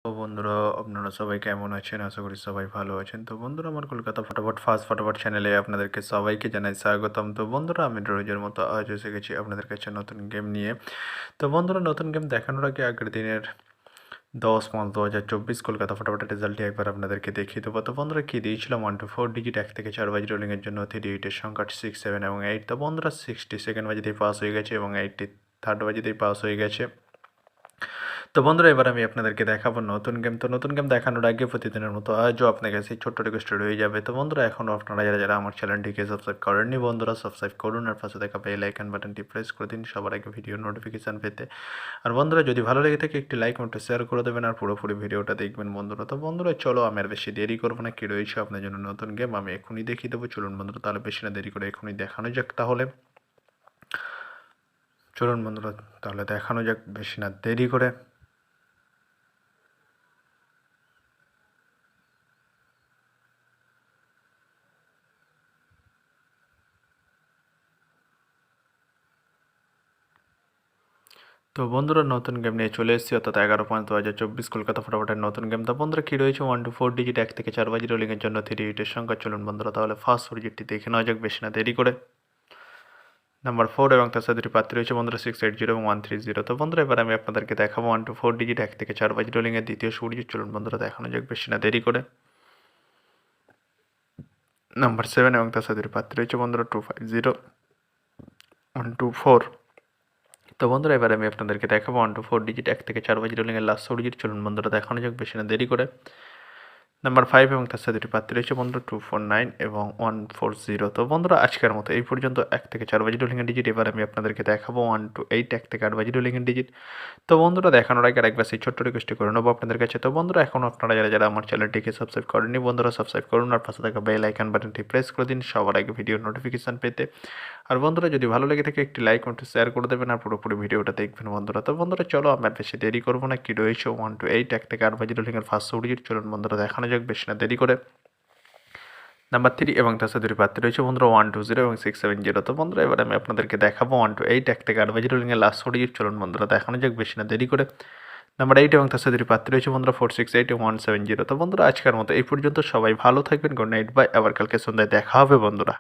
তো বন্ধুরা আপনারা সবাই কেমন আছেন? আশা করি সবাই ভালো আছেন। তো বন্ধুরা আমার কলকাতা ফটাফট ফার্স্ট ফটাফট চ্যানেলে আপনাদেরকে সবাইকে জানাই স্বাগতম। তো বন্ধুরা আমি রোজের মতো আজ এসে গেছি আপনাদের কাছে নতুন গেম নিয়ে। তো বন্ধুরা নতুন গেম দেখানোর আগে আগের দিনের 10-5-2024 কলকাতা ফটাফটের রেজাল্টটি একবার আপনাদেরকে দেখিয়ে দেবো। তো বন্ধুরা কি দিয়েছিলাম 1 to 4 ডিজিট 1 থেকে 4 বাজি রোলিংয়ের জন্য 38 এর সংখ্যা 6, 7 এবং 8। তো বন্ধুরা 60 সেকেন্ড বাজিতেই পাস হয়ে গেছে এবং 80 থার্ড বাজিতেই পাস হয়ে গেছে। তো বন্ধুরা এবার আমি আপনাদেরকে দেখাবো নতুন গেম। তো নতুন গেম দেখানোর আগে প্রতিদিনের মতো আজও আপনার কাছে ছোট্ট রিকোয়েস্ট রয়ে যাবে। তো বন্ধুরা এখনও আপনারা যারা আমার চ্যানেলটিকে সাবস্ক্রাইব করেননি বন্ধুরা সাবস্ক্রাইব করুন আর পাশে দেখা বেল আইকন বাটনটি প্রেস করে দিন সবার আগে ভিডিও নোটিফিকেশান পেতে। আর বন্ধুরা যদি ভালো লেগে থাকে একটি লাইক একটু শেয়ার করে দেবেন আর পুরোপুরি ভিডিওটা দেখবেন বন্ধুরা। তো বন্ধুরা চলো আমি আর বেশি দেরি করবো না, কি রয়েছে আপনার জন্য নতুন গেম আমি এখনই দেখিয়ে দেবো। চলুন বন্ধুরা তাহলে বেশি না দেরি করে এখনই দেখানো যাক। তাহলে চলুন বন্ধুরা তাহলে দেখানো যাক বেশি না দেরি করে। তো বন্ধুরা নতুন গেম নিয়ে চলে এসেছি, অর্থাৎ 11-5-2024 কলকাতা ফটাফটের নতুন গেম। তো বন্ধুরা কী রয়েছে 1 to 4 ডিজিট 1 থেকে 4 বাজি রোলিংয়ের জন্য 38 এর সংখ্যা। চলুন বন্ধুরা তাহলে ফার্স্ট 4 ডিজিটটি দেখে নেওয়া যাক বেশি না দেরি করে। নাম্বার 4 এবং তার সাথে দুটি প্রার্থী রয়েছে বন্ধুরা 680 এবং 130। তো বন্ধুরা এবার আমি আপনাদেরকে দেখাবো 1 to 4 ডিজিট 1 থেকে 4 বাজি রোলিংয়ের দ্বিতীয় ডিজিট। চলুন বন্ধুরা দেখানো যাক বেশি না দেরি করে। নাম্বার 7 এবং তার সাথে দুটি প্রার্থী রয়েছে বন্ধুরা 250 124। তো বন্ধুরা এবার আমি আপনাদেরকে দেখাবো 1 to 4 ডিজিট 1 থেকে 4 বাজি রোলিংয়ের লাস্ট ডিজিট। চলুন বন্ধুরা দেখানো যাক বেশি না দেরি করে। নাম্বার 5 এবং তার সাথে দুটি প্রার্থী রয়েছে বন্ধুরা 249 এবং 140। তো বন্ধুরা আজকের মতো এই পর্যন্ত 1 থেকে 4 বাজি রোলিংয়ের ডিজিট। এবার আমি আপনাদেরকে দেখাবো 1 to 8 1 থেকে 8 বাজি রোলিংয়ের ডিজিট। তো বন্ধুরা দেখানোর আগে আরেকবার সেই ছোট্ট রিকোয়েস্টটি করে নেবো আপনাদের কাছে। তো বন্ধুরা এখনও আপনারা যারা আমার চ্যানেলটিকে সাবস্ক্রাইব করেননি বন্ধুরা সাবস্ক্রাইব করুন আর পাশে থাকা বেল আইকন বাটনটি প্রেস করে দিন সবার আগে ভিডিও নোটিফিকেশান পেতে। আর বন্ধুরা যদি ভালো লেগে থাকে একটি লাইক একটু শেয়ার করে দেবেন আর পুরোপুরি ভিডিওটা দেখবেন বন্ধুরা। তো বন্ধুরা চলো আমরা বেশি দেরি করবো না, কি রয়েছে 1 to 8 1 থেকে 8 বাজি রোলিংয়ের ফার্স্ট ডিজিট। চলুন বন্ধুরা দেখানো যাক বেশি না দেরি করে। নাম্বার 3 এবং তার সাথে দুটি প্রার্থী রয়েছে বন্ধুরা 120 এবং 670। তো বন্ধুরা এবার আমি আপনাদেরকে দেখাবো 1 to 8 1 থেকে 8 বাজি রোলিংয়ের লাস্ট ডিজিট। চলুন বন্ধুরা দেখানো যাক বেশি না দেরি করে। নাম্বার 8 এবং তার সাথে দুটি প্রার্থী রয়েছে বন্ধুরা 468 এবং 170। তো বন্ধুরা আজকের মতো এই পর্যন্ত, সবাই ভালো থাকবেন, গুড নাইট বাই। আবার কালকে সন্ধ্যায় দেখা হবে বন্ধুরা।